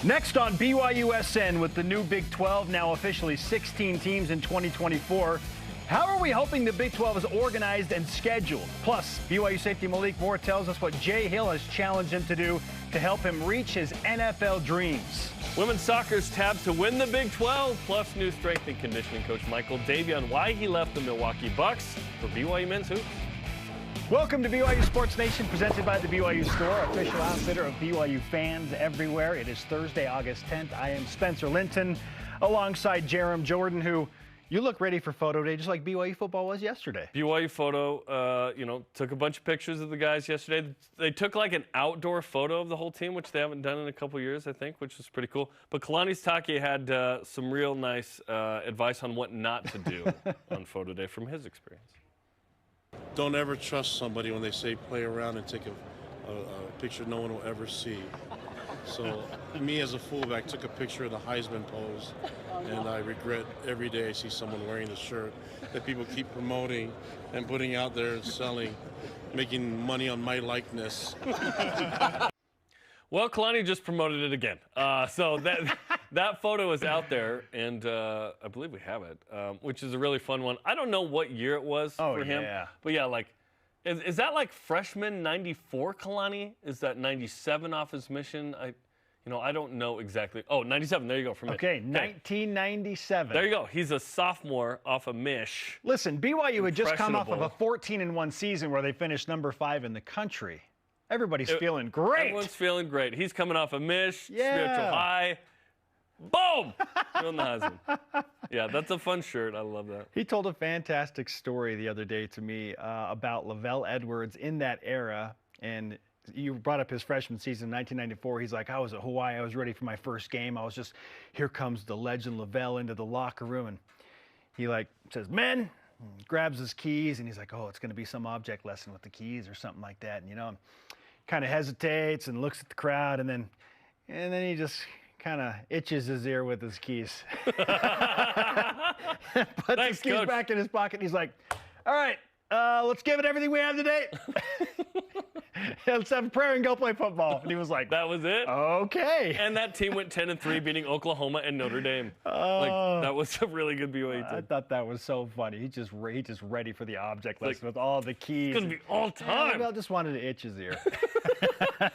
Next on BYUSN with the new Big 12, now officially 16 teams in 2024. How are we hoping the Big 12 is organized and scheduled? Plus, BYU safety Malik Moore tells us what Jay Hill has challenged him to do to help him reach his NFL dreams. Women's soccer's tabbed to win the Big 12, plus new strength and conditioning coach Michael Davey on why he left the Milwaukee Bucks for BYU Men's Hoops. Welcome to BYU Sports Nation, presented by the BYU Store, official outfitter of BYU fans everywhere. It is Thursday, August 10th. I am Spencer Linton, alongside Jerem Jordan, who you look ready for photo day, just like BYU football was yesterday. BYU photo, took a bunch of pictures of the guys yesterday. They took like an outdoor photo of the whole team, which they haven't done in a couple years, I think, which was pretty cool. But Kalani Sitake had some real nice advice on what not to do on photo day from his experience. Don't ever trust somebody when they say play around and take a picture no one will ever see. So me as a fullback took a picture of the Heisman pose, and I regret every day I see someone wearing the shirt that people keep promoting and putting out there and selling, making money on my likeness. Well, Kalani just promoted it again. So that photo is out there, and I believe we have it, which is a really fun one. I don't know what year it was for him. But yeah, like, is that like freshman 94 Kalani? Is that 97 off his mission? I don't know exactly. Oh, 97, there you go. Okay, 1997. There you go. He's a sophomore off a Mish. Listen, BYU had just come off of a 14-1 season where they finished number 5 in the country. Everybody's feeling great. Everyone's feeling great. He's coming off a Mish, spiritual high. Boom! Feeling the Heisman. Yeah, that's a fun shirt. I love that. He told a fantastic story the other day to me about Lavelle Edwards in that era. And you brought up his freshman season in 1994. He's like, I was at Hawaii. I was ready for my first game. I was just, here comes the legend Lavelle into the locker room. And he says, men, grabs his keys. And he's like, oh, it's going to be some object lesson with the keys or something like that. And, kind of hesitates and looks at the crowd. And then he just kind of itches his ear with his keys. Puts his keys back in his pocket. And he's like, all right, let's give it everything we have today. Let's have a prayer and go play football. And he was like, that was it? Okay. And that team went 10-3, beating Oklahoma and Notre Dame. That was a really good BYU team. I thought that was so funny. He's just ready for the object lesson with all the keys. It's going to be all time. I just wanted to itch his ear.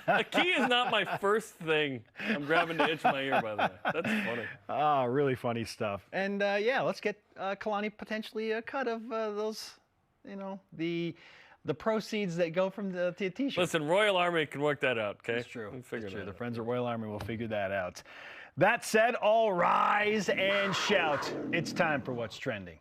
A key is not my first thing. I'm grabbing to itch my ear, by the way. That's funny. Oh, really funny stuff. And, let's get Kalani potentially a cut of those, the proceeds that go from the T-shirt. Listen, Royal Army can work that out, okay? That's true. That's true. The friends of Royal Army will figure that out. That said, all rise and shout. It's time for What's Trending.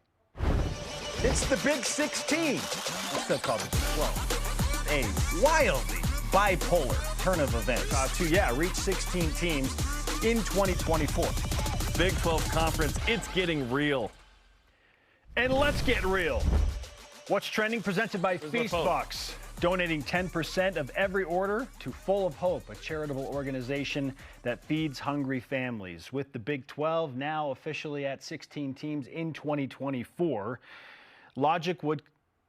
It's the Big 16. We're still called the 12. A wildly bipolar turn of events to reach 16 teams in 2024. Big 12 Conference, it's getting real. And let's get real. What's Trending, presented by Feastbox, donating 10% of every order to Full of Hope, a charitable organization that feeds hungry families. With the Big 12 now officially at 16 teams in 2024, logic would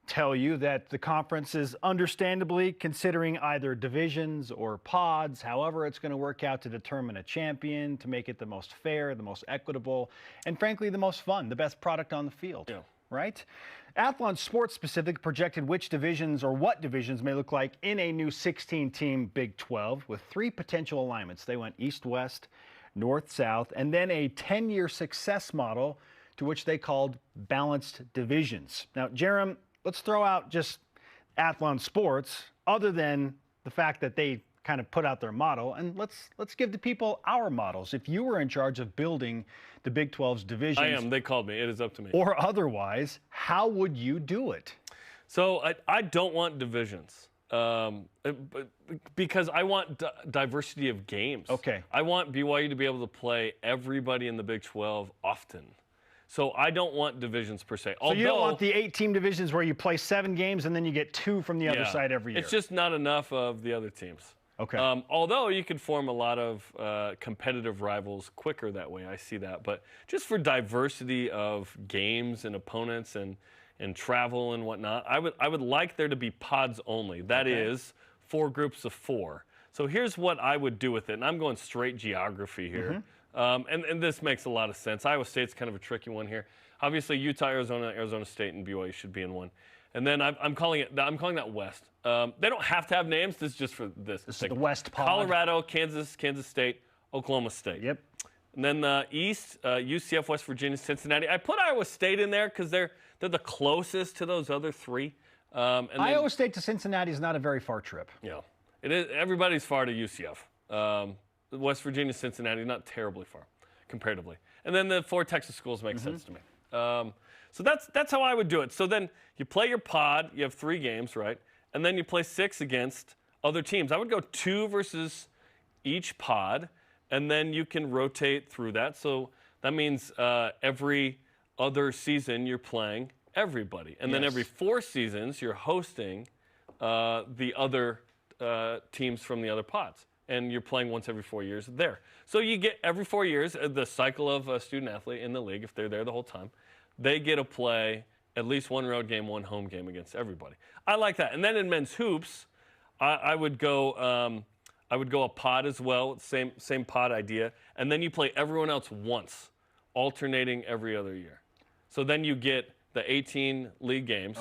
tell you that the conference is understandably considering either divisions or pods, however it's going to work out to determine a champion, to make it the most fair, the most equitable, and frankly, the most fun, the best product on the field. Yeah. Right? Athlon Sports Specific projected which divisions or what divisions may look like in a new 16-team Big 12 with 3 potential alignments. They went east-west, north-south, and then a 10-year success model to which they called balanced divisions. Now, Jerem, let's throw out just Athlon Sports, other than the fact that they kind of put out their model, and let's give the people our models. If you were in charge of building the Big 12's divisions. I am. They called me. It is up to me. Or otherwise, how would you do it? So I don't want divisions because I want diversity of games. Okay. I want BYU to be able to play everybody in the Big 12 often. So I don't want divisions per se. So you don't want the 8-team divisions where you play 7 games and then you get 2 from the other side every year. It's just not enough of the other teams. Okay. Although you could form a lot of competitive rivals quicker that way. I see that. But just for diversity of games and opponents and travel and whatnot, I would like there to be pods only. That is 4 groups of 4. So here's what I would do with it, and I'm going straight geography here. And this makes a lot of sense. Iowa State's kind of a tricky one here. Obviously, Utah, Arizona State, and BYU should be in one. And then I'm calling that West. They don't have to have names. This is just for this. This is the West pod. Colorado, Kansas State, Oklahoma State. Yep. And then the East, UCF, West Virginia, Cincinnati. I put Iowa State in there because they're the closest to those other three. And Iowa State to Cincinnati is not a very far trip. Yeah, it is. Everybody's far to UCF. West Virginia, Cincinnati, not terribly far comparatively. And then the 4 Texas schools make sense to me. So that's how I would do it. So then you play your pod. You have 3 games, right? And then you play 6 against other teams. I would go 2 versus each pod. And then you can rotate through that. So that means every other season you're playing everybody. And then every 4 seasons you're hosting the other teams from the other pods. And you're playing once every 4 years there. So you get every 4 years, the cycle of a student athlete in the league, if they're there the whole time, they get to play at least 1 road game, 1 home game against everybody. I like that. And then in men's hoops, I would go a pod as well, same pod idea, and then you play everyone else once, alternating every other year. So then you get the 18 league games,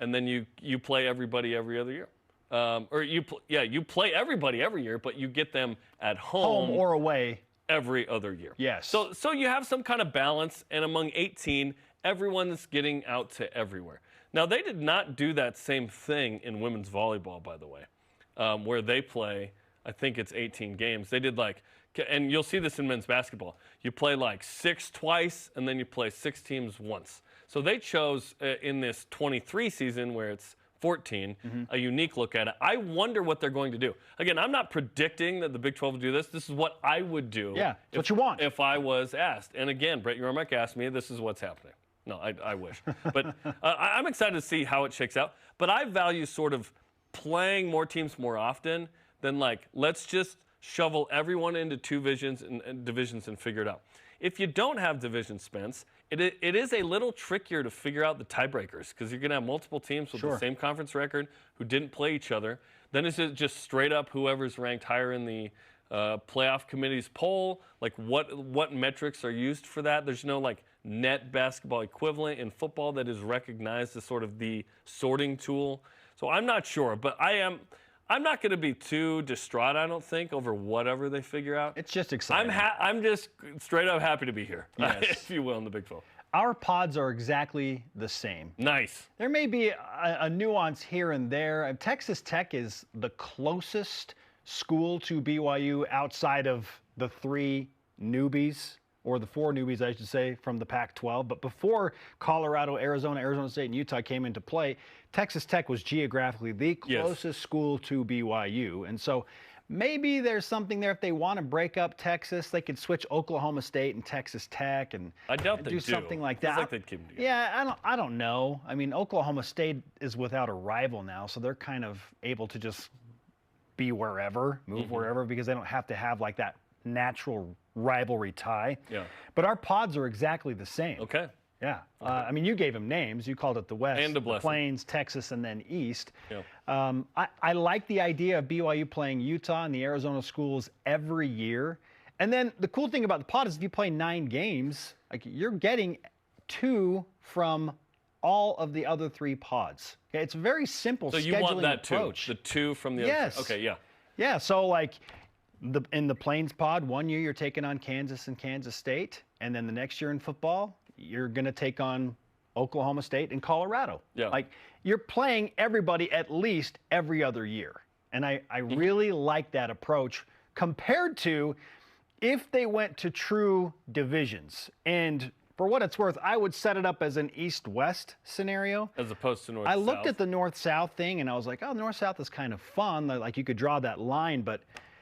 and then you play everybody every other year. You play everybody every year, but you get them at home or away every other year. Yes. So you have some kind of balance, and among 18, everyone's getting out to everywhere. Now, they did not do that same thing in women's volleyball, by the way, where they play, I think it's 18 games. They did and you'll see this in men's basketball. You play 6 twice, and then you play 6 teams once. So they chose in this 23 season where it's 14, a unique look at it. I wonder what they're going to do. Again, I'm not predicting that the Big 12 will do this. This is what I would do. Yeah, it's what you want. If I was asked. And again, Brett Yormark asked me, this is what's happening. No, I wish. But I'm excited to see how it shakes out. But I value sort of playing more teams more often than let's just shovel everyone into 2 divisions and figure it out. If you don't have divisions, Spence, it is a little trickier to figure out the tiebreakers because you're going to have multiple teams with the same conference record who didn't play each other. Then is it just straight up whoever's ranked higher in the playoff committee's poll? What metrics are used for that? There's no net basketball equivalent in football that is recognized as sort of the sorting tool. So I'm not sure, but I'm not going to be too distraught, I don't think, over whatever they figure out. It's just exciting. I'm just straight up happy to be here, if you will, in the Big 12. Our pods are exactly the same. Nice. There may be a nuance here and there. Texas Tech is the closest school to BYU outside of the 3 newbies, or the 4 newbies, I should say, from the Pac-12. But before Colorado, Arizona State, and Utah came into play, Texas Tech was geographically the closest school to BYU. And so maybe there's something there. If they want to break up Texas, they could switch Oklahoma State and Texas Tech and I doubt do something like that. It's like they'd keep them together. Yeah, I don't know. I mean, Oklahoma State is without a rival now, so they're kind of able to just be wherever, move wherever, because they don't have to have that natural rivalry tie. Yeah. But our pods are exactly the same. Okay. Yeah. I mean, you gave them names. You called it the West, and the Plains, Texas, and then East. Yeah. I like the idea of BYU playing Utah and the Arizona schools every year. And then the cool thing about the pod is if you play 9 games, you're getting 2 from all of the other 3 pods. Okay? It's a very simple scheduling approach. So you want that approach. The 2 from the other 3. Okay, yeah. Yeah, so in the Plains pod, 1 year you're taking on Kansas and Kansas State, and then the next year in football, you're going to take on Oklahoma State and Colorado. Yeah. You're playing everybody at least every other year. And I really like that approach compared to if they went to true divisions. And for what it's worth, I would set it up as an East-West scenario. As opposed to North-South. I looked at the North-South thing, and I was like, oh, the North-South is kind of fun. You could draw that line, but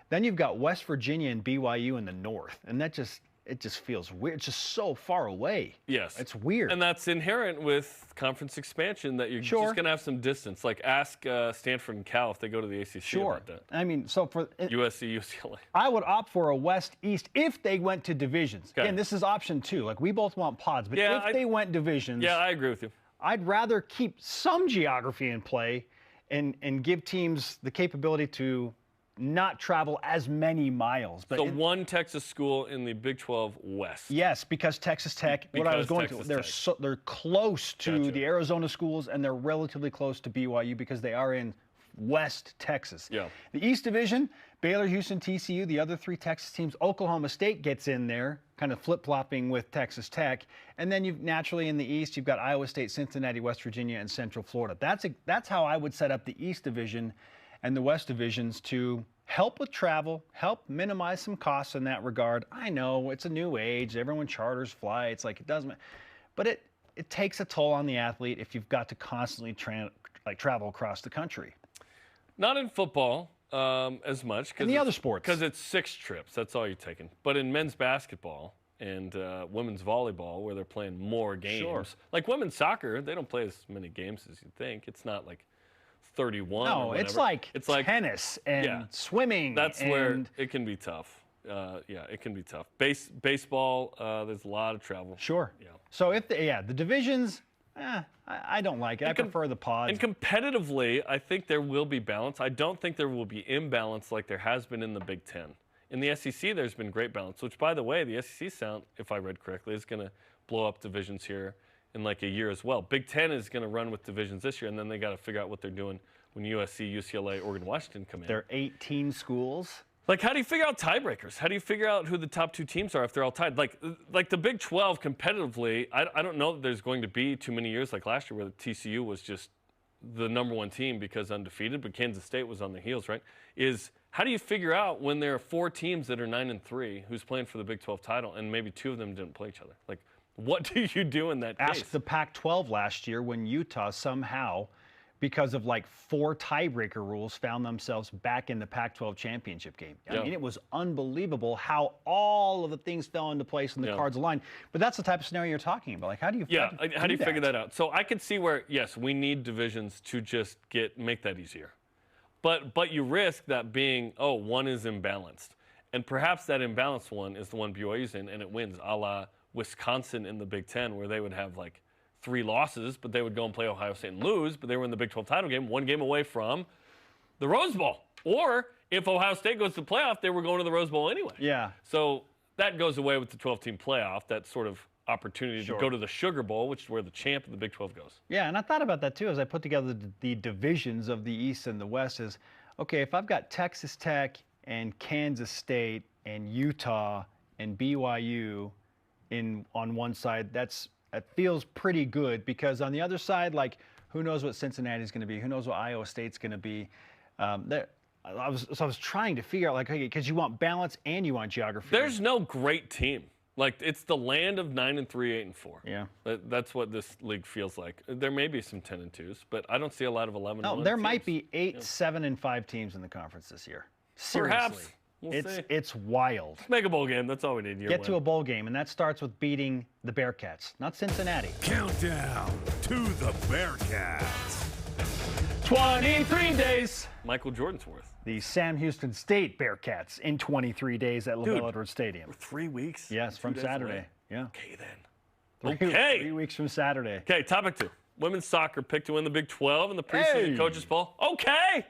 then you've got West Virginia and BYU in the North, and it just feels weird. It's just so far away. Yes. It's weird. And that's inherent with conference expansion that you're just going to have some distance. Ask Stanford and Cal if they go to the ACC about that. I mean, so for USC, UCLA. I would opt for a West-East if they went to divisions. Okay. Again, this is option 2. We both want pods, but if they went divisions. Yeah, I agree with you. I'd rather keep some geography in play and give teams the capability to not travel as many miles. But so one Texas school in the Big 12 West. Yes, because Texas Tech, they're close to the Arizona schools, and they're relatively close to BYU because they are in West Texas. Yeah. The East Division, Baylor, Houston, TCU, the other 3 Texas teams. Oklahoma State gets in there, kind of flip-flopping with Texas Tech. And then you've naturally in the East, you've got Iowa State, Cincinnati, West Virginia, and Central Florida. That's how I would set up the East Division and the West Divisions to help with travel, help minimize some costs in that regard. I know it's a new age. Everyone charters flights. Like, it doesn't, but it takes a toll on the athlete if you've got to constantly travel across the country. Not in football as much. In the other sports. Because it's 6 trips. That's all you're taking. But in men's basketball and women's volleyball, where they're playing more games. Like women's soccer, they don't play as many games as you'd think. It's not like 31 or whatever. It's like tennis and swimming. That's where it can be tough. It can be tough. Baseball, there's a lot of travel. Sure. Yeah. So the divisions, I don't like it. I prefer the pods. And competitively, I think there will be balance. I don't think there will be imbalance like there has been in the Big Ten. In the SEC, there's been great balance, which, by the way, the SEC, if I read correctly, is going to blow up divisions here in like a year as well. Big Ten is going to run with divisions this year, and then they got to figure out what they're doing when USC, UCLA, Oregon, Washington come in. There are 18 schools. Like, how do you figure out tiebreakers? How do you figure out who the top 2 teams are if they're all tied? Like the Big 12 competitively, I don't know that there's going to be too many years like last year where the TCU was just the #1 team because undefeated, but Kansas State was on their heels, right? How do you figure out when there are 4 teams that are 9-3 who's playing for the Big 12 title and maybe 2 of them didn't play each other? Like, what do you do in that case? Ask the Pac-12 last year when Utah somehow, because of like 4 tiebreaker rules, found themselves back in the Pac-12 championship game. I mean, it was unbelievable how all of the things fell into place and the cards aligned. But that's the type of scenario you're talking about. Like, how do you figure that out? So I could see where, yes, we need divisions to just make that easier. But you risk that being, one is imbalanced. And perhaps that imbalanced one is the one BYU's in, and it wins, a la Wisconsin in the Big Ten, where they would have like 3 losses, but they would go and play Ohio State and lose, but they were in the Big 12 title game, 1 game away from the Rose Bowl. Or if Ohio State goes to the playoff, they were going to the Rose Bowl anyway. Yeah. So that goes away with the 12-team playoff, that sort of opportunity to go to the Sugar Bowl, which is where the champ of the Big 12 goes. Yeah, and I thought about that too as I put together the divisions of the East and the West is, okay, if I've got Texas Tech and Kansas State and Utah and BYU on one side, that feels pretty good, because on the other side, like, who knows what Cincinnati's going to be? Who knows what Iowa State's going to be? I was trying to figure out, like, okay, because you want balance and you want geography. There's no great team. Like, it's the land of 9-3, 8-4. Yeah. That's what this league feels like. There may be some 10-2s, but I don't see a lot of 11-1 No, there teams. might be 8, 7-5 teams in the conference this year. Seriously. Perhaps. We'll see. It's wild. Let's make a bowl game. That's all we need. Get to a bowl game, and that starts with beating the Bearcats, not Cincinnati. Countdown to the Bearcats. 23 days. Michael Jordan's worth. The Sam Houston State Bearcats in 23 days at LaBelle Edwards Stadium. For 3 weeks? Yes, from Saturday. Yeah. Okay, then. Okay. 3 weeks from Saturday. Okay, topic 2. Women's soccer picked to win the Big 12 in the preseason coaches poll. Okay.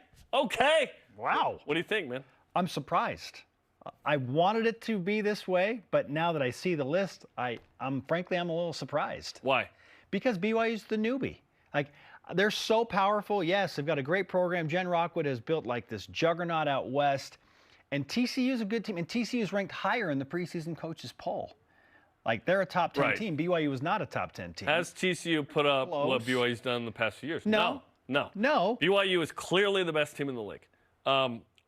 Wow. What do you think, man? I'm surprised. I wanted it to be this way, but now that I see the list, I'm frankly a little surprised. Why? Because BYU's the newbie. Like, they're so powerful. Yes, they've got a great program. Jen Rockwood has built like this juggernaut out west, and TCU's a good team, and TCU's ranked higher in the preseason coaches poll. Like, they're a top 10 team. BYU was not a top 10 team. Has TCU put up what BYU's done in the past few years? No. BYU is clearly the best team in the league.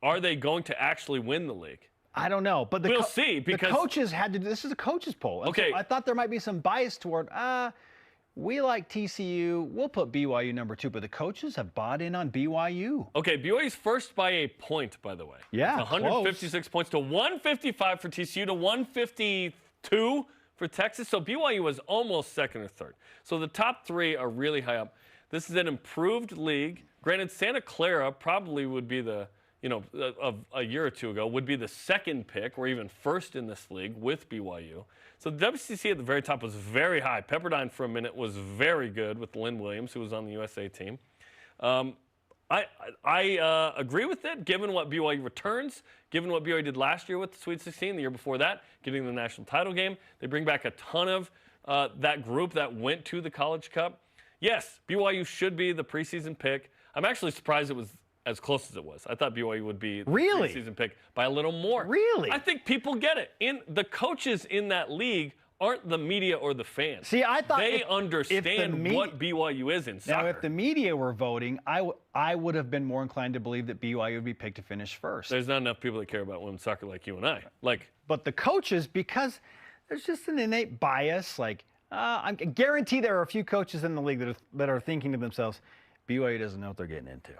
Are they going to actually win the league? I don't know, but we'll see, because the coaches had to. This is a coaches poll. Okay, so I thought there might be some bias toward. We like TCU. We'll put BYU number 2, but the coaches have bought in on BYU. Okay, BYU's first by a point, by the way. Yeah, it's 156 points to 155 for TCU to 152 for Texas. So BYU was almost second or third. So the top 3 are really high up. This is an improved league. Granted, Santa Clara probably would be of a year or 2 ago, would be the second pick or even first in this league with BYU. So the WCC at the very top was very high. Pepperdine for a minute was very good with Lynn Williams, who was on the USA team. I agree with it, given what BYU returns, given what BYU did last year with the Sweet 16, the year before that, getting the national title game. They bring back a ton of that group that went to the College Cup. Yes, BYU should be the preseason pick. I'm actually surprised it was as close as it was. I thought BYU would be the preseason pick by a little more. Really? I think people get it. The coaches in that league aren't the media or the fans. See, I thought they understand what BYU is in soccer. Now, if the media were voting, I would have been more inclined to believe that BYU would be picked to finish first. There's not enough people that care about women's soccer like you and I. But the coaches, because there's just an innate bias. I guarantee there are a few coaches in the league that are thinking to themselves, BYU doesn't know what they're getting into.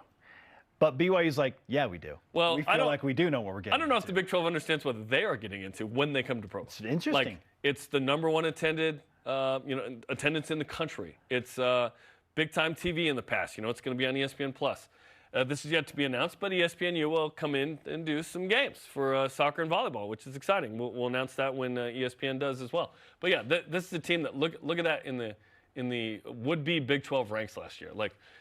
But BYU's like, yeah, we do. Well, we feel like we do know what we're getting into. I don't know if the Big 12 understands what they are getting into when they come to pro. It's interesting. It's the #1 attendance in the country. It's big-time TV in the past. It's going to be on ESPN+. This is yet to be announced, but ESPNU will come in and do some games for soccer and volleyball, which is exciting. We'll announce that when ESPN does as well. But yeah, this is a team that look at that in the would-be Big 12 ranks last year.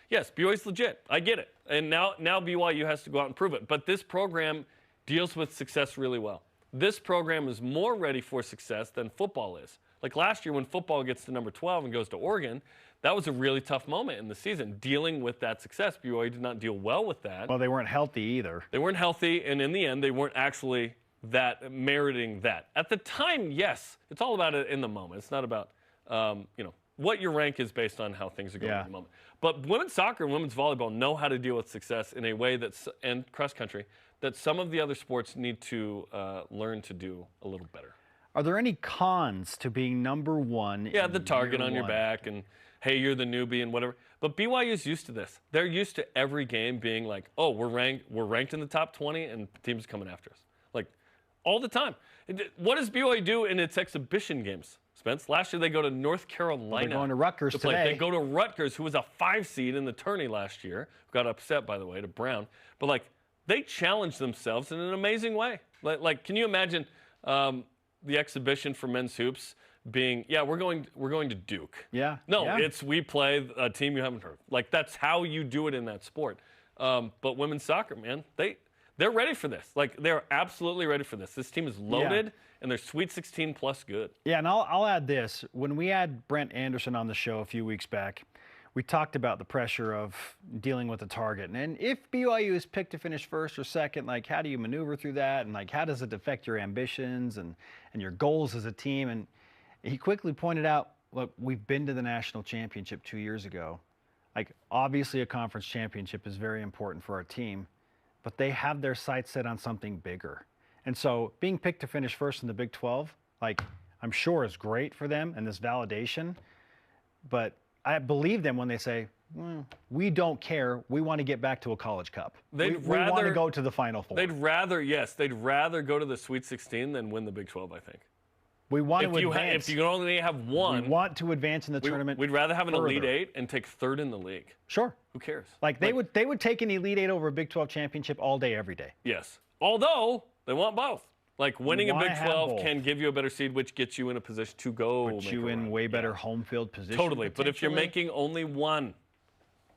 Yes, BYU's legit. I get it. And now BYU has to go out and prove it. But this program deals with success really well. This program is more ready for success than football is. Like last year when football gets to number 12 and goes to Oregon, that was a really tough moment in the season, dealing with that success. BYU did not deal well with that. Well, they weren't healthy either. They weren't healthy, and in the end, they weren't actually meriting that. At the time, yes, it's all about it in the moment. It's not about, what your rank is based on how things are going at the moment. But women's soccer and women's volleyball know how to deal with success in a way and cross country, that some of the other sports need to learn to do a little better. Are there any cons to being #1? Yeah, the target on your back and, hey, you're the newbie and whatever. But BYU's used to this. They're used to every game being like, oh, we're ranked in the top 20 and teams coming after us. All the time. What does BYU do in its exhibition games, Spence? Last year they go to North Carolina. They're going to Rutgers today. They go to Rutgers, who was a 5 seed in the tourney last year. Got upset, by the way, to Brown. But, they challenged themselves in an amazing way. Can you imagine the exhibition for men's hoops being, we're going to Duke. Yeah. No, we play a team you haven't heard. That's how you do it in that sport. But women's soccer, man, they're ready for this. They're absolutely ready for this. This team is loaded, and they're Sweet 16 plus good. Yeah, and I'll add this. When we had Brent Anderson on the show a few weeks back, we talked about the pressure of dealing with the target. And if BYU is picked to finish first or second, how do you maneuver through that? And, how does it affect your ambitions and your goals as a team? And he quickly pointed out, look, we've been to the national championship 2 years ago. Obviously a conference championship is very important for our team, but they have their sights set on something bigger. And so being picked to finish first in the Big 12, I'm sure is great for them and this validation, but I believe them when they say, we don't care. We want to get back to a College Cup. We want to go to the Final Four. They'd rather go to the Sweet 16 than win the Big 12, I think. We want to advance. If you can only have one. We want to advance in the tournament. We'd rather have an Elite Eight and take third in the league. Sure. Who cares? They would take an Elite Eight over a Big 12 championship all day, every day. Yes. Although they want both. Winning a Big 12 can give you a better seed, which gets you in a position to go. Put you in way better home field position. Totally. But if you're making only one,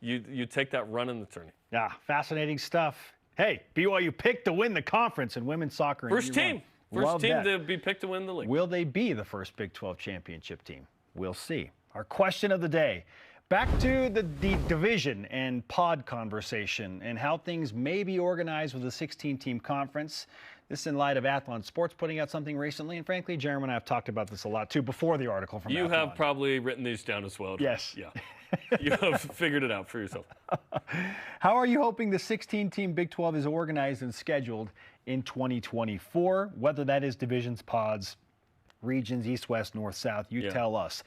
you take that run in the tourney. Yeah, fascinating stuff. Hey, BYU picked to win the conference in women's soccer. First team to be picked to win the league. Will they be the first Big 12 championship team? We'll see. Our question of the day. Back to the division and pod conversation and how things may be organized with a 16-team conference. This in light of Athlon Sports putting out something recently. And frankly, Jeremy and I have talked about this a lot, too, before the article from Athlon. You have probably written these down as well. Yes. Yeah. You have figured it out for yourself. How are you hoping the 16-team Big 12 is organized and scheduled in 2024? Whether that is divisions, pods, regions, east, west, north, south, you tell us.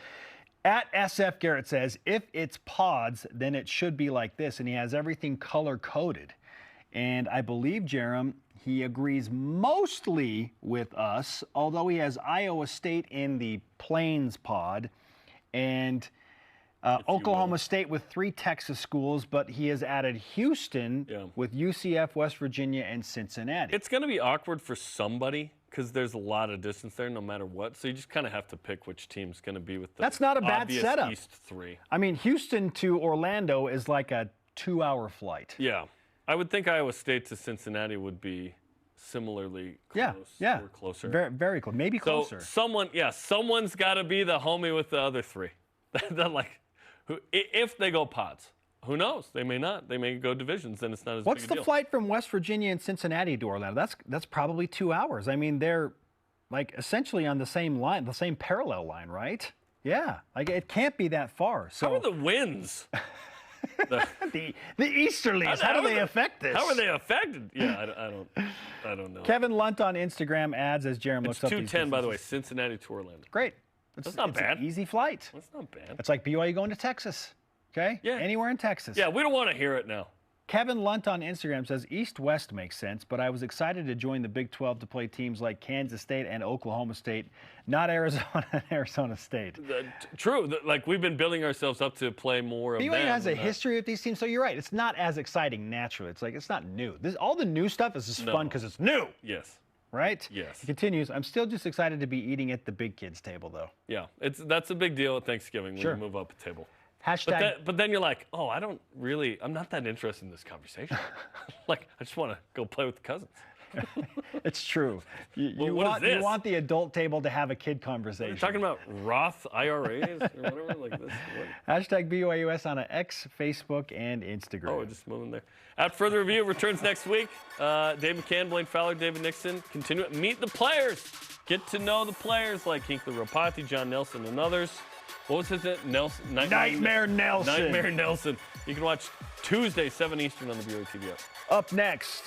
At SF Garrett says, if it's pods, then it should be like this. And he has everything color-coded. And I believe, Jerem, he agrees mostly with us, although he has Iowa State in the Plains pod and Oklahoma State with 3 Texas schools, but he has added Houston with UCF, West Virginia, and Cincinnati. It's going to be awkward for somebody because there's a lot of distance there no matter what. So you just kind of have to pick which team's going to be with the That's not a bad setup. East 3. I mean, Houston to Orlando is like a 2-hour flight. Yeah. I would think Iowa State to Cincinnati would be similarly close or closer. Very, very close. Maybe closer. So someone's got to be the homie with the other three. If they go pods. Who knows? They may not. They may go divisions, then it's not as big a deal. What's the flight from West Virginia and Cincinnati to Orlando? That's probably 2 hours. I mean, they're like essentially on the same line, the same parallel line, right? Yeah, like it can't be that far. So how are the winds? the easterlies. How do they affect this? How are they affected? Yeah, I don't know. Kevin Lunt on Instagram adds as Jerem looks up. It's 2:10, by the way, Cincinnati to Orlando. Great. That's not bad. An easy flight. That's not bad. It's like BYU going to Texas. Okay? Yeah. Anywhere in Texas. Yeah, we don't want to hear it now. Kevin Lunt on Instagram says East-West makes sense, but I was excited to join the Big 12 to play teams like Kansas State and Oklahoma State, not Arizona and Arizona State. True. Like, we've been building ourselves up to play more of them. BYU has a history with these teams, so you're right. It's not as exciting naturally. It's like it's not new. All the new stuff is just fun because it's new. Yes. Right? Yes. It continues. I'm still just excited to be eating at the big kids table, though. Yeah. That's a big deal at Thanksgiving when you move up a table. Hashtag. But then you're like, oh, I'm not that interested in this conversation. Like, I just want to go play with the cousins. It's true. You want the adult table to have a kid conversation. You're talking about Roth IRAs or whatever like this. Hashtag BYUS on X, Facebook, and Instagram. Oh, we're just moving there. At Further Review returns next week. Dave McCann, Blaine Fowler, David Nixon. Continue. Meet the players. Get to know the players like Hinckley Ropati, John Nelson, and others. What was his name? Nightmare Nelson. Nightmare Nelson. You can watch Tuesday, 7 Eastern on the BYUtv app. Up next,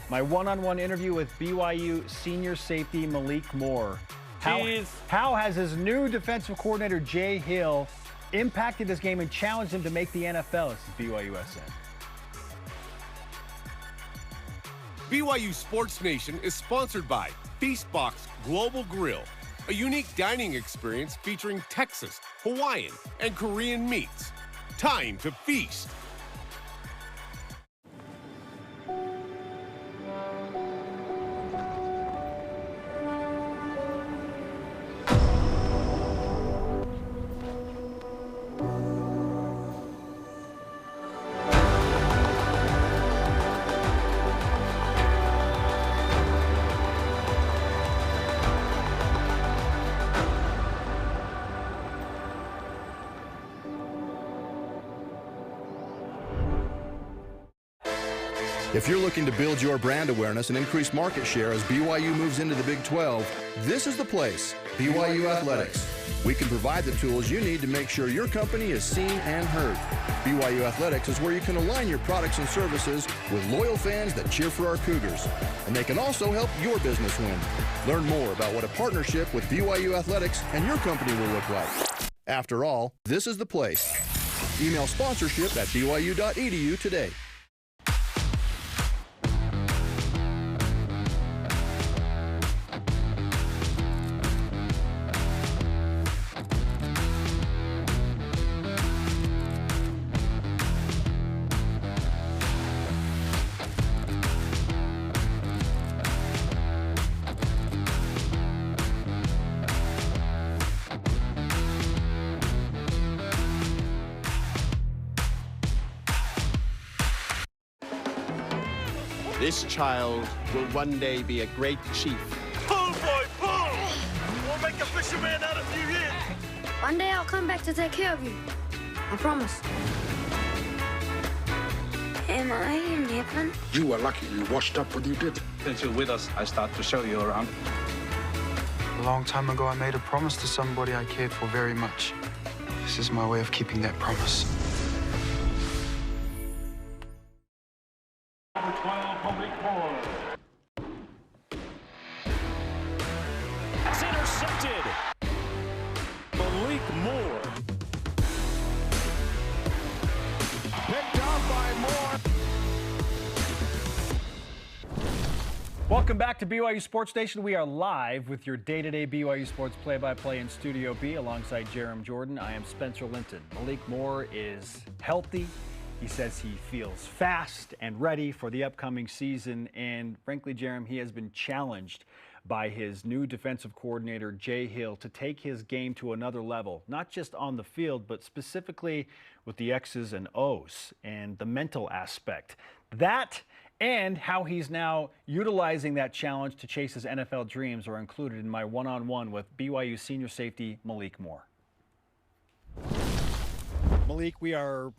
my one-on-one interview with BYU senior safety Malik Moore. How has his new defensive coordinator, Jay Hill, impacted this game and challenged him to make the NFL? This is BYUSN. BYU Sports Nation is sponsored by Feastbox Global Grill, a unique dining experience featuring Texas, Hawaiian, and Korean meats. Time to feast. If you're looking to build your brand awareness and increase market share as BYU moves into the Big 12, this is the place, BYU Athletics. We can provide the tools you need to make sure your company is seen and heard. BYU Athletics is where you can align your products and services with loyal fans that cheer for our Cougars. And they can also help your business win. Learn more about what a partnership with BYU Athletics and your company will look like. After all, this is the place. Email sponsorship at byu.edu today. This child will one day be a great chief. Pull, boy, pull! We'll make a fisherman out of you yet. One day I'll come back to take care of you. I promise. Am I in heaven? You were lucky you washed up what you did. Since you're with us, I start to show you around. A long time ago, I made a promise to somebody I cared for very much. This is my way of keeping that promise. Number 12, Malik Moore. It's intercepted. Malik Moore. Picked up by Moore. Welcome back to BYU Sports Station. We are live with your day-to-day BYU Sports play-by-play in Studio B alongside Jerem Jordan. I am Spencer Linton. Malik Moore is healthy. He says he feels fast and ready for the upcoming season. And frankly, Jerem, he has been challenged by his new defensive coordinator, Jay Hill, to take his game to another level, not just on the field, but specifically with the X's and O's and the mental aspect. That and how he's now utilizing that challenge to chase his NFL dreams are included in my one-on-one with BYU senior safety Malik Moore. Malik, we are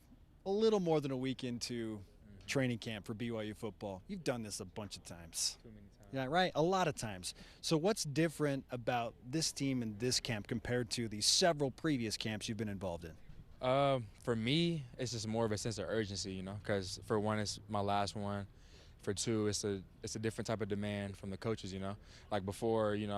a little more than a week into training camp for BYU football. You've done this a bunch of times. Too many times. Yeah, right, a lot of times. So what's different about this team and this camp compared to the several previous camps you've been involved in? For me, it's just more of a sense of urgency, you know, because for one, it's my last one. For two, it's a different type of demand from the coaches, you know. Like before, you know,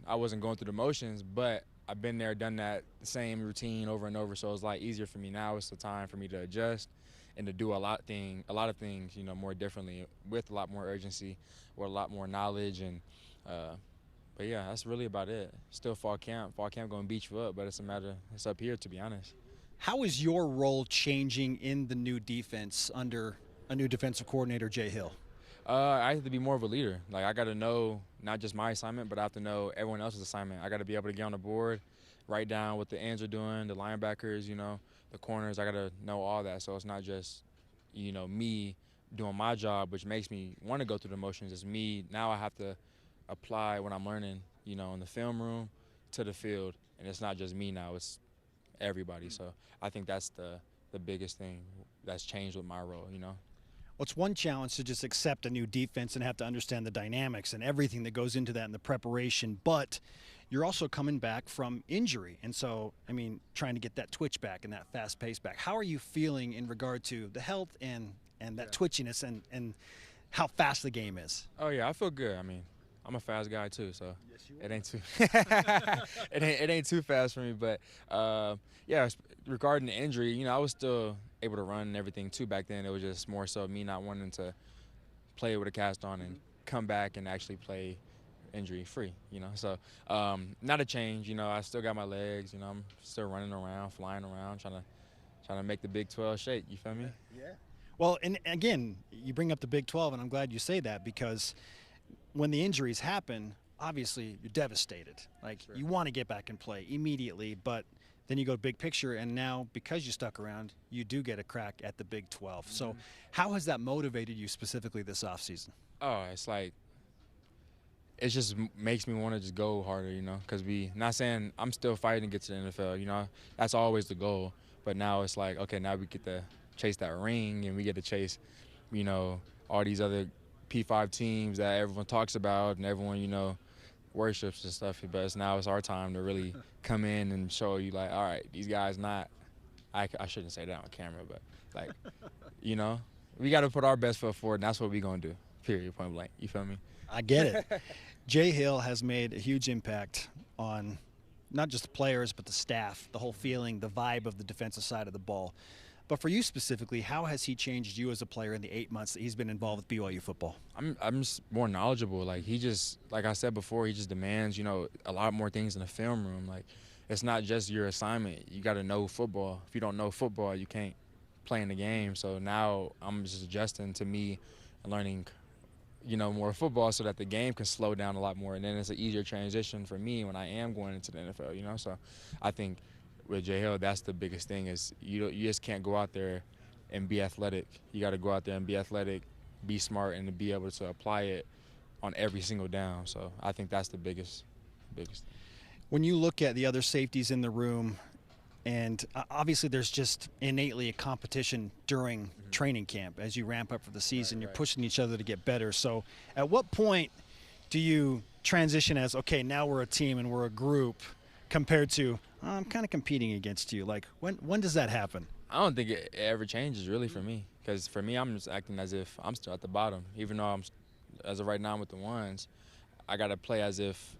I wasn't going through the motions, but I've been there, done that same routine over and over, so it's like easier for me now. It's the time for me to adjust and to do a lot of things, you know, more differently with a lot more urgency, with a lot more knowledge, and but yeah, that's really about it. Still fall camp gonna beat you up, but it's up here, to be honest. How is your role changing in the new defense under a new defensive coordinator, Jay Hill? I have to be more of a leader. Like, I got to know not just my assignment, but I have to know everyone else's assignment. I got to be able to get on the board, write down what the ends are doing, the linebackers, you know, the corners. I got to know all that. So it's not just, you know, me doing my job, which makes me want to go through the motions. It's me. Now I have to apply what I'm learning, you know, in the film room to the field. And it's not just me now. It's everybody. So I think that's the biggest thing that's changed with my role, you know. Well, it's one challenge to just accept a new defense and have to understand the dynamics and everything that goes into that in the preparation, but you're also coming back from injury. And so, I mean, trying to get that twitch back and that fast pace back. How are you feeling in regard to the health and that twitchiness and how fast the game is? Oh, yeah, I feel good. I mean, I'm a fast guy too, so it ain't too it ain't too fast for me. But yeah, regarding the injury, you know, I was still able to run and everything too back then. It was just more so me not wanting to play with a cast on and come back and actually play injury free, you know. So not a change, you know. I still got my legs, you know. I'm still running around, flying around, trying to make the Big 12 shake. You feel me? Yeah. Well, and again, you bring up the Big 12, and I'm glad you say that, because when the injuries happen, obviously you're devastated. Like, you want to get back and play immediately, but then you go big picture, and now because you stuck around, you do get a crack at the Big 12. Mm-hmm. So how has that motivated you specifically this offseason? Oh, it's like, it just makes me want to just go harder, you know, because not saying I'm still fighting to get to the NFL, you know, that's always the goal. But now it's like, okay, now we get to chase that ring, and we get to chase, you know, all these other P5 teams that everyone talks about and everyone, you know, worships and stuff. But now it's our time to really come in and show you, like, all right, these guys not – I shouldn't say that on camera, but, like, you know, we got to put our best foot forward, and that's what we're going to do, period, point blank. You feel me? I get it. Jay Hill has made a huge impact on not just the players but the staff, the whole feeling, the vibe of the defensive side of the ball. But for you specifically, how has he changed you as a player in the 8 months that he's been involved with BYU football? I'm just more knowledgeable. Like, he just, like I said before, he just demands, you know, a lot more things in the film room. Like, it's not just your assignment. You got to know football. If you don't know football, you can't play in the game. So now I'm just adjusting to me and learning, you know, more football so that the game can slow down a lot more. And then it's an easier transition for me when I am going into the NFL, you know. So I think with Jay Hill, that's the biggest thing, is you just can't go out there and be athletic. You got to go out there and be athletic, be smart, and to be able to apply it on every single down. So I think that's the biggest thing. When you look at the other safeties in the room, and obviously there's just innately a competition during training camp as you ramp up for the season. You're pushing each other to get better. So at what point do you transition as, okay, now we're a team and we're a group, compared to, I'm kind of competing against you? Like, when does that happen? I don't think it ever changes, really, for me. Because for me, I'm just acting as if I'm still at the bottom. Even though as of right now, I'm with the ones, I got to play as if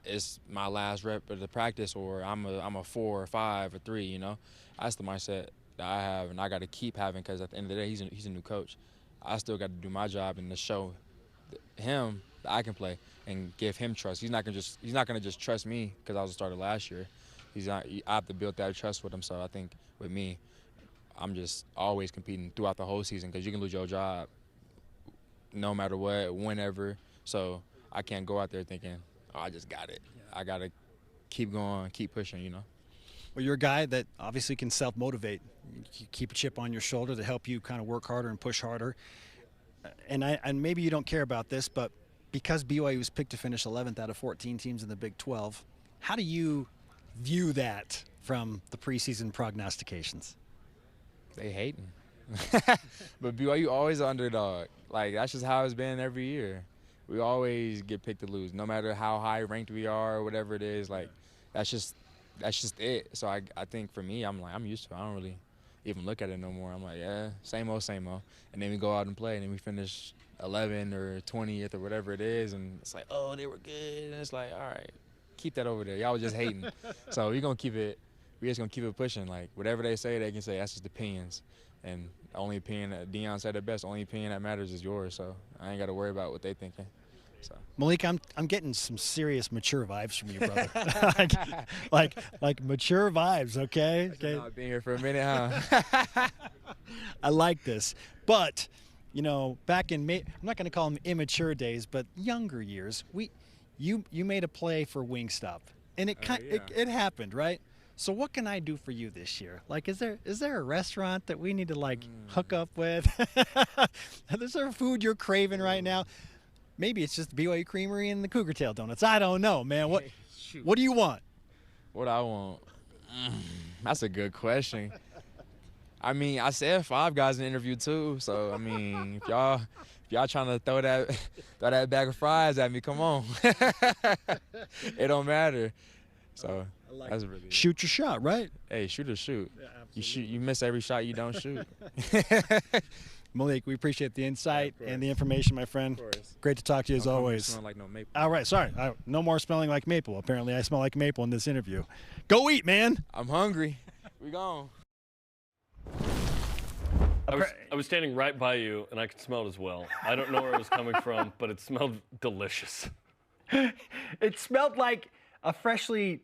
it's my last rep of the practice, or I'm a 4 or 5 or 3, you know? That's the mindset that I have, and I got to keep having, because at the end of the day, he's a new coach. I still got to do my job and to show him that I can play and give him trust. He's not gonna just trust me because I was a starter last year. I have to build that trust with him. So I think with me, I'm just always competing throughout the whole season, because you can lose your job no matter what, whenever. So I can't go out there thinking, oh, I just got it. I got to keep going, keep pushing, you know. Well, you're a guy that obviously can self-motivate. You keep a chip on your shoulder to help you kind of work harder and push harder. And maybe you don't care about this, but because BYU was picked to finish 11th out of 14 teams in the Big 12, how do you view that from the preseason prognostications? They hating. But BYU always an underdog. Like, that's just how it's been every year. We always get picked to lose, no matter how high ranked we are or whatever it is. Like, that's just it. So I think for me, I'm used to it. I don't really even look at it no more. I'm like, yeah, same old, same old. And then we go out and play, and then we finish 11th or 20th or whatever it is, and it's like, oh, they were good. And it's like, all right, keep that over there. Y'all was just hating. So we're just gonna keep it pushing. Like, whatever they say, they can say. That's just opinions. And the only opinion that Deion said it best, the only opinion that matters is yours. So I ain't got to worry about what they thinking. So. Malik, I'm getting some serious mature vibes from you, brother. like mature vibes, okay? I've been here for a minute, huh? I like this. But, you know, back in I'm not going to call them immature days, but younger years, you made a play for Wingstop, and it happened, right? So what can I do for you this year? Like, is there a restaurant that we need to like hook up with? Is there food you're craving right now? Maybe it's just BYU Creamery and the Cougar Tail Donuts. I don't know, man. What do you want? What I want? That's a good question. I mean, I said Five Guys in the interview too. So I mean, if y'all trying to throw that bag of fries at me, come on. It don't matter. So that's really shoot your shot, right? Hey, shoot or shoot. Yeah, you miss every shot you don't shoot. Malik, we appreciate the insight and the information, my friend. Great to talk to you as always. Smelling like no maple. All right, sorry. No more smelling like maple. Apparently, I smell like maple in this interview. Go eat, man. I'm hungry. We gone. I was standing right by you, and I could smell it as well. I don't know where it was coming from, but it smelled delicious. It smelled like a freshly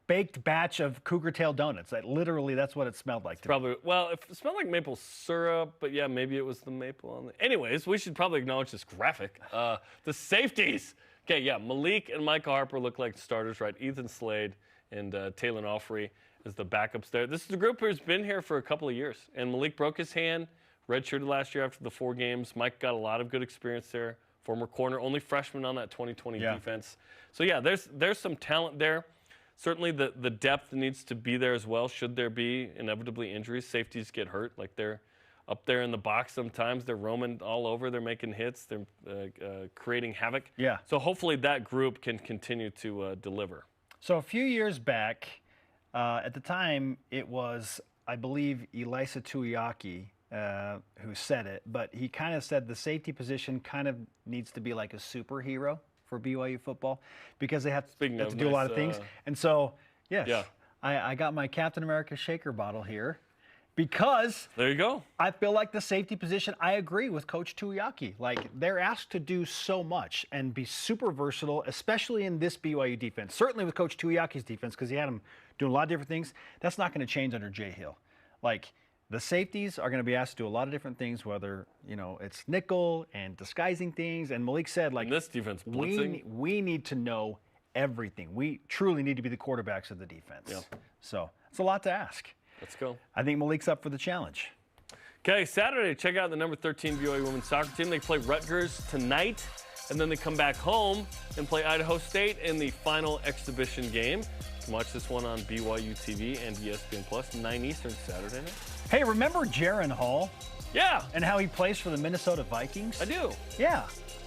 baked batch of Cougar Tail Donuts. Literally, that's what it smelled like. Probably. Well, it smelled like maple syrup, but yeah, maybe it was the maple on the. Anyways, we should probably acknowledge this graphic. The safeties. Okay, yeah, Malik and Micah Harper look like starters, right? Ethan Slade and Taylor Offrey is the backups there. This is a group who's been here for a couple of years, and Malik broke his hand, redshirted last year after the 4 games. Mike got a lot of good experience there. Former corner, only freshman on that 2020 defense. So yeah, there's some talent there. Certainly the depth needs to be there as well. Should there be inevitably injuries, safeties get hurt. Like, they're up there in the box sometimes. They're roaming all over. They're making hits. They're creating havoc. Yeah. So hopefully that group can continue to deliver. So a few years back, at the time, it was, I believe, Elisa Tuiaki who said it. But he kind of said the safety position kind of needs to be like a superhero for BYU football, because they have to do a lot of things. And so, yes, I got my Captain America shaker bottle here because there you go. I feel like the safety position, I agree with Coach Tuiaki. Like, they're asked to do so much and be super versatile, especially in this BYU defense. Certainly with Coach Tuiaki's defense, because he had him doing a lot of different things. That's not going to change under Jay Hill. Like, the safeties are going to be asked to do a lot of different things, whether, you know, it's nickel and disguising things. And Malik said, like, in this defense, blitzing. We need to know everything. We truly need to be the quarterbacks of the defense. Yeah. So it's a lot to ask. Let's go. I think Malik's up for the challenge. Okay, Saturday, check out the number 13 BYU women's soccer team. They play Rutgers tonight, and then they come back home and play Idaho State in the final exhibition game. You can watch this one on BYUtv and ESPN+, 9 Eastern Saturday night. Hey, remember Jaron Hall? Yeah. And how he plays for the Minnesota Vikings? I do. Yeah.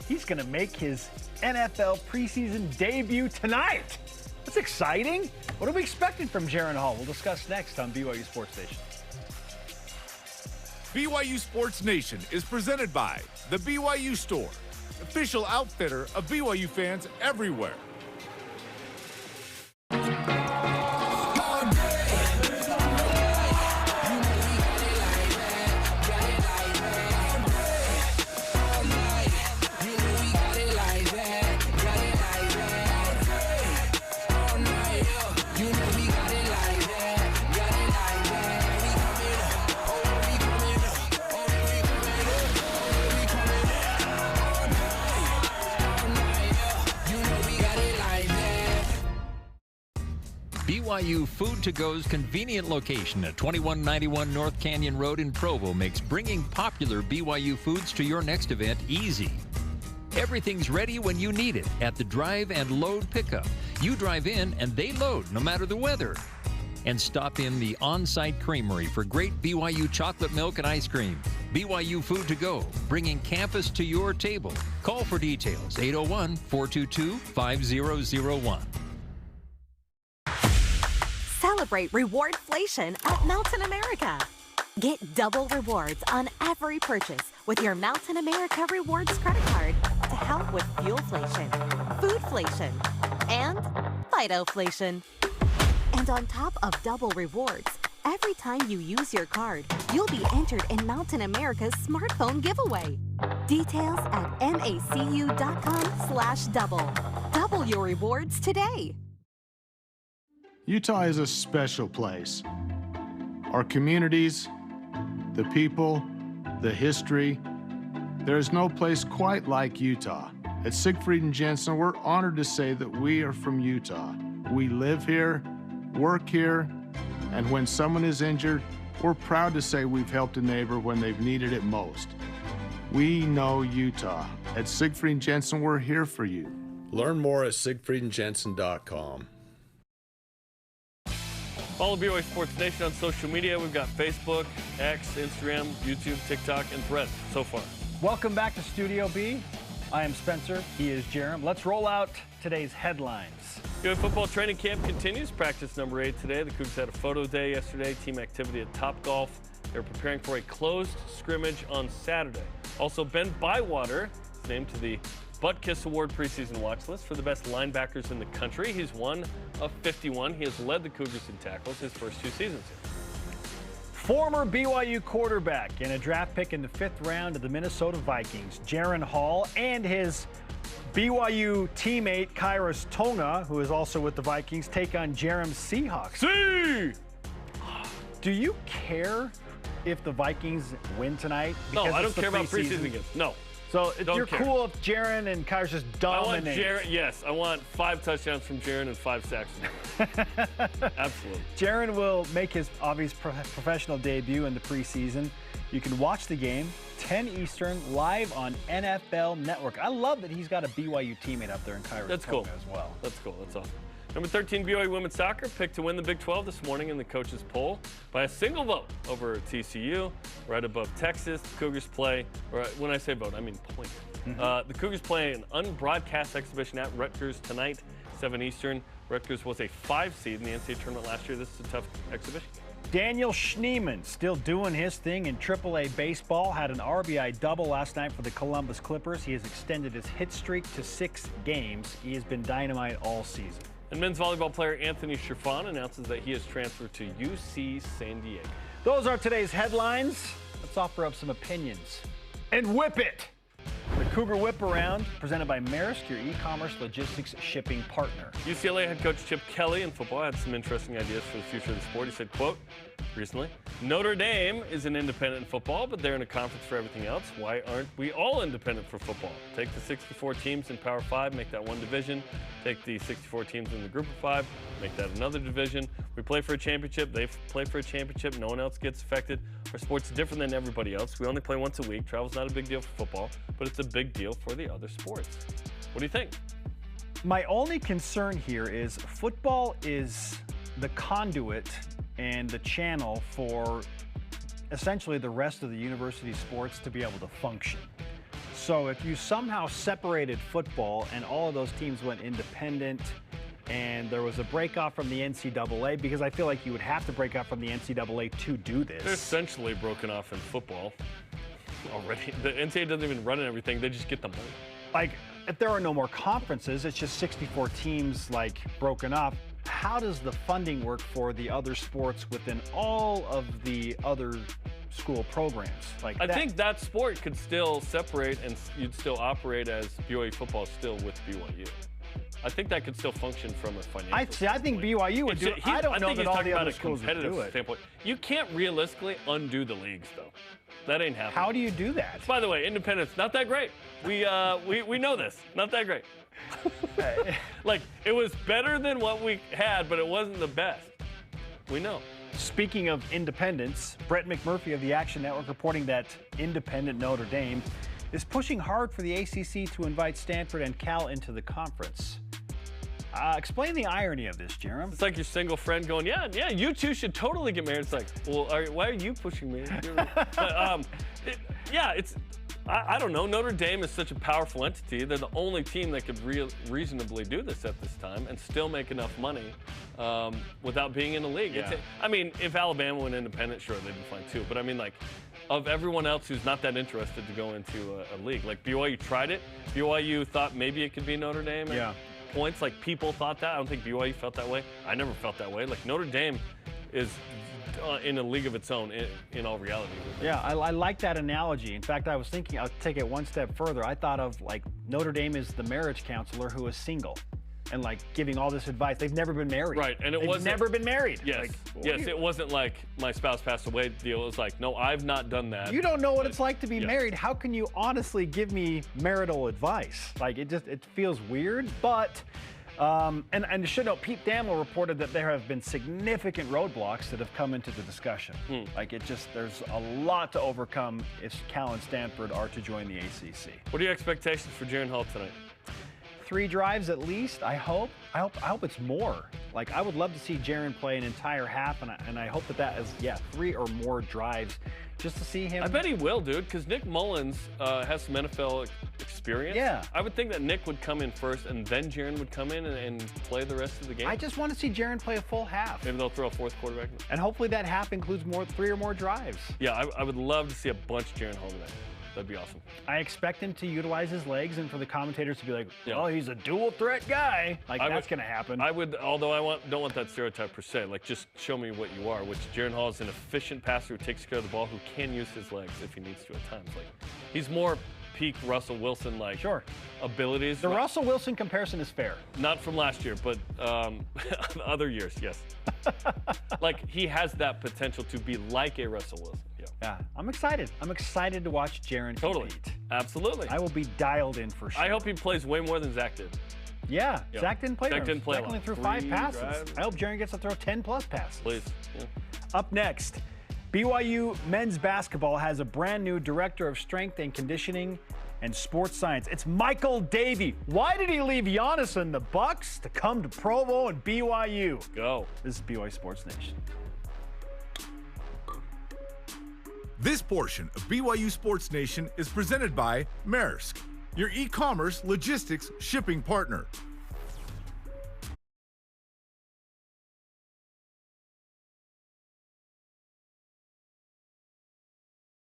He's going to make his NFL preseason debut tonight. That's exciting. What are we expecting from Jaron Hall? We'll discuss next on BYU Sports Nation. BYU Sports Nation is presented by the BYU Store, official outfitter of BYU fans everywhere. BYU Food to Go's convenient location at 2191 North Canyon Road in Provo makes bringing popular BYU foods to your next event easy. Everything's ready when you need it at the drive and load pickup. You drive in and they load no matter the weather. And stop in the on-site creamery for great BYU chocolate milk and ice cream. BYU Food to Go, bringing campus to your table. Call for details, 801-422-5001. Celebrate rewardflation at Mountain America. Get double rewards on every purchase with your Mountain America Rewards credit card to help with fuelflation, foodflation, and phytoflation. And on top of double rewards, every time you use your card, you'll be entered in Mountain America's smartphone giveaway. Details at macu.com/double. Double your rewards today. Utah is a special place. Our communities, the people, the history. There is no place quite like Utah. At Siegfried and Jensen, we're honored to say that we are from Utah. We live here, work here, and when someone is injured, we're proud to say we've helped a neighbor when they've needed it most. We know Utah. At Siegfried and Jensen, we're here for you. Learn more at siegfriedandjensen.com. Follow BYU Sports Nation on social media. We've got Facebook, X, Instagram, YouTube, TikTok, and Thread so far. Welcome back to Studio B. I am Spencer. He is Jerem. Let's roll out today's headlines. BYU football training camp continues. Practice number 8 today. The Cougars had a photo day yesterday. Team activity at Topgolf. They're preparing for a closed scrimmage on Saturday. Also, Ben Bywater is named to the Butt Kiss Award preseason watch list for the best linebackers in the country. He's one of 51. He has led the Cougars in tackles his first 2 seasons here. Former BYU quarterback and a draft pick in the 5th round of the Minnesota Vikings, Jaren Hall, and his BYU teammate Kairos Tonga, who is also with the Vikings, take on Jerem's Seahawks. See! Do you care if the Vikings win tonight? No, I don't care about preseason games. No. So you're cool if Jaren and Kairos just dominate? I want Jaren, yes. I want 5 touchdowns from Jaren and 5 sacks from Jaren. Absolutely. Jaren will make his obvious professional debut in the preseason. You can watch the game, 10 Eastern, live on NFL Network. I love that he's got a BYU teammate up there in Kairos. That's cool as well. That's cool. That's awesome. Number 13, BYU women's soccer picked to win the Big 12 this morning in the coaches' poll by a single vote over TCU, right above Texas. The Cougars play, or when I say vote, I mean point. The Cougars play an unbroadcast exhibition at Rutgers tonight, 7 Eastern. Rutgers was a 5 seed in the NCAA tournament last year. This is a tough exhibition. Daniel Schneemann still doing his thing in AAA baseball. Had an RBI double last night for the Columbus Clippers. He has extended his hit streak to 6 games. He has been dynamite all season. And men's volleyball player Anthony Chiffon announces that he has transferred to UC San Diego. Those are today's headlines. Let's offer up some opinions. And whip it! The Cougar Whip Around, presented by Maersk, your e-commerce logistics shipping partner. UCLA head coach Chip Kelly in football had some interesting ideas for the future of the sport. He said, quote, recently, Notre Dame is an independent in football, but they're in a conference for everything else. Why aren't we all independent for football? Take the 64 teams in Power 5, make that one division. Take the 64 teams in the Group of 5, make that another division. We play for a championship. They play for a championship. No one else gets affected. Our sport's different than everybody else. We only play once a week. Travel's not a big deal for football, but it's a big deal for the other sports. What do you think? My only concern here is football is the conduit and the channel for essentially the rest of the university sports to be able to function. So if you somehow separated football and all of those teams went independent and there was a break off from the NCAA, because I feel like you would have to break off from the NCAA to do this. They're essentially broken off in football already. The NCAA doesn't even run everything. They just get the money. Like, if there are no more conferences, it's just 64 teams, like, broken up. How does the funding work for the other sports within all of the other school programs? I think that sport could still separate and you'd still operate as BYU football still with BYU. I think that could still function from a financial standpoint. I think BYU would do it. I don't know that all the other schools would do it. Standpoint. You can't realistically undo the leagues, though. That ain't happening. How do you do that? By the way, independence, not that great. We know this. Not that great. Like, it was better than what we had, but it wasn't the best. We know. Speaking of independence, Brett McMurphy of the Action Network reporting that independent Notre Dame is pushing hard for the ACC to invite Stanford and Cal into the conference. Explain the irony of this, Jerem. It's like your single friend going, yeah, you two should totally get married. It's like, well, why are you pushing me? But, I don't know. Notre Dame is such a powerful entity. They're the only team that could reasonably do this at this time and still make enough money without being in the league. Yeah. I mean, if Alabama went independent, sure, they'd be fine too. But I mean, like, of everyone else who's not that interested to go into a league, like BYU tried it. BYU thought maybe it could be Notre Dame. Yeah. Points, like people thought that. I don't think BYU felt that way. I never felt that way. Like Notre Dame is in a league of its own in all reality. Yeah, I like that analogy. In fact, I was thinking I'll take it one step further. I thought of like Notre Dame is the marriage counselor who is single and like giving all this advice. They've never been married. Right, and They've never been married. Yes, like, yes, it wasn't like my spouse passed away deal. It was like, no, I've not done that. You don't know what it's like to be married. How can you honestly give me marital advice? Like it feels weird, but and I should note, Pete Thamel reported that there have been significant roadblocks that have come into the discussion. Like there's a lot to overcome if Cal and Stanford are to join the ACC. What are your expectations for Jaren Hall tonight? 3 drives at least, I hope. I hope it's more. Like, I would love to see Jaren play an entire half, and I hope that is, 3 or more drives just to see him. I bet he will, dude, because Nick Mullins has some NFL experience. Yeah. I would think that Nick would come in first, and then Jaren would come in and play the rest of the game. I just want to see Jaren play a full half. Maybe they'll throw a 4th quarterback. And hopefully that half includes 3 or more drives. Yeah, I would love to see a bunch of Jaren Hall tonight. That'd be awesome. I expect him to utilize his legs and for the commentators to be like, oh, he's a dual threat guy. Like, that's going to happen. I would, although don't want that stereotype per se. Like, just show me what you are, which Jaren Hall is an efficient passer who takes care of the ball, who can use his legs if he needs to at times. Like, he's more peak Russell Wilson-like abilities. The Russell Wilson comparison is fair. Not from last year, but other years, yes. Like, he has that potential to be like a Russell Wilson. Yeah, I'm excited. I'm excited to watch Jaren compete. Absolutely. I will be dialed in for sure. I hope he plays way more than Zach did. Yeah, Zach didn't play. Zach didn't play. Zach only threw 5 passes. I hope Jaren gets to throw 10+ passes. Please. Yeah. Up next, BYU men's basketball has a brand new director of strength and conditioning and sports science. It's Michael Davey. Why did he leave Giannis and the Bucks to come to Provo and BYU? Go. This is BYU Sports Nation. This portion of BYU Sports Nation is presented by Maersk, your e-commerce logistics shipping partner.